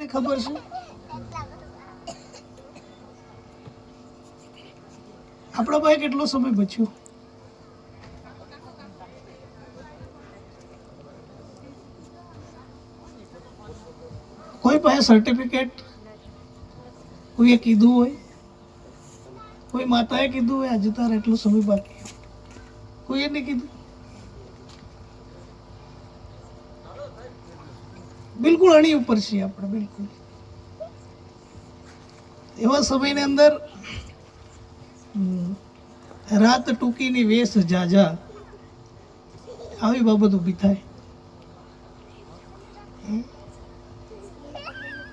કોઈને ખબર છે? આપણા પાસે કેટલો સમય બચ્યો? કોઈ પાસે સર્ટિફિકેટ કોઈએ કીધું હોય, કોઈ માતાએ કીધું હોય આજે તારે એટલો સમય બાકી, કોઈએ નહીં કીધું? બિલકુલ અણી ઉપર છીએ આપણે, બિલકુલ એવા સમયની અંદર રાત ટૂંકીની વેશ જાજા, આવી બાબત ઊભી થાય.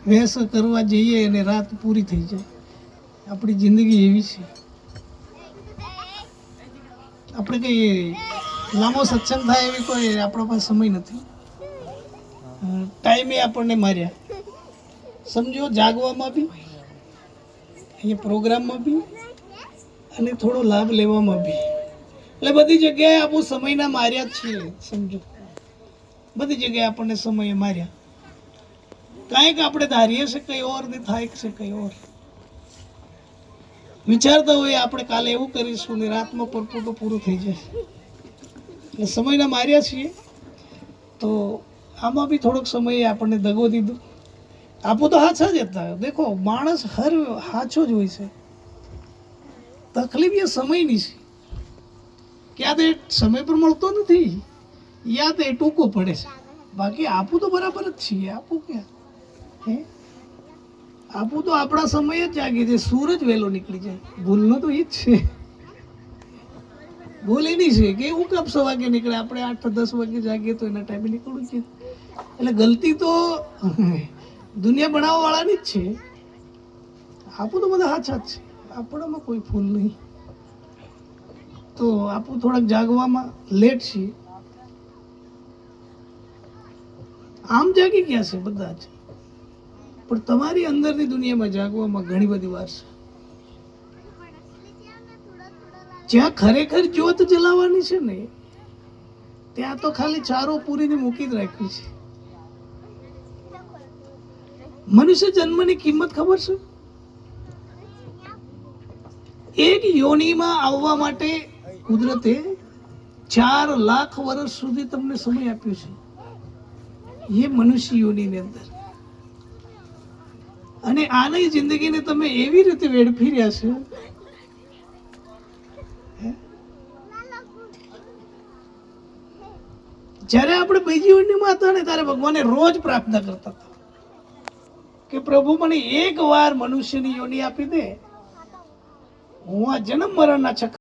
વેશ કરવા જઈએ અને રાત પૂરી થઈ જાય. આપણી જિંદગી એવી છે. આપણે કઈ લાંબો સત્સંગ થાય એવી કોઈ આપણા પાસે સમય નથી. ટાઈમે આપણને માર્યા, સમજો, જાગવામાં બી, અહીંયા પ્રોગ્રામમાં બી, અને થોડો લાભ લેવામાં બી. એટલે બધી જગ્યાએ આપણું સમયના માર્યા જ છીએ, સમજો. બધી જગ્યાએ આપણને સમયે માર્યા. કાંઈક આપણે ધારીએ છે કંઈ ઓર ને થાય છે કંઈ ઓર. વિચારતા હોય આપણે કાલે એવું કરીશું ને રાતમાં પરપોટો પૂરો થઈ જાય. એટલે સમયના માર્યા છીએ. તો આમાં બી થોડોક સમયે આપણને દગો દીધો. આપો તો હાચા જ હતા. દેખો, માણસ હર હાચો જ હોય છે. તકલીફ એ સમયની છે. ક્યાં તે સમય પર મળતો નથી, યા તે ટૂંકો પડે છે. બાકી આપું તો બરાબર જ છીએ. આપું ક્યાં હે? આપું તો આપણા સમય જ જાગી છે. સૂરજ વહેલો નીકળી જાય. ભૂલનો તો એ જ છે. ભૂલ એની છે કે હું કબ 6 વાગે નીકળે, આપણે 8-10 વાગે જાગીએ તો એના ટાઈમે નીકળવું છે. એટલે ગલતી તો દુનિયા બનાવવા વાળાની જ છે. આપું તો બધા હાચા જ છે. આપણામાં કોઈ ભૂલ નહીં. તો આપું થોડાક જાગવામાં લેટ છીએ. આમ જાગી ગયા છે બધા જ, પણ તમારી અંદરની દુનિયામાં જાગવામાં ઘણી બધી વાર છે. જ્યાં ખરેખર જ્યોત જલાવવાની છે ને, ત્યાં તો ખાલી ચારો પૂરીને મૂકી જ રાખી છે. મનુષ્ય જન્મની કિંમત ખબર છે? એક યોનિમાં આવવા માટે કુદરતે 4 લાખ વર્ષ સુધી તમને સમય આપ્યો છે. એ મનુષ્ય યોનિની અંદર. અને આની જિંદગીને તમે એવી રીતે વેડફી રહ્યા છો. જ્યારે આપણે બીજી યોનિમાં હતા ને, ત્યારે ભગવાને રોજ પ્રાર્થના કરતા હતા કે પ્રભુ મને એક વાર મનુષ્યની યોનિ આપી દે, હું આ જન્મ મરણના ચક્કર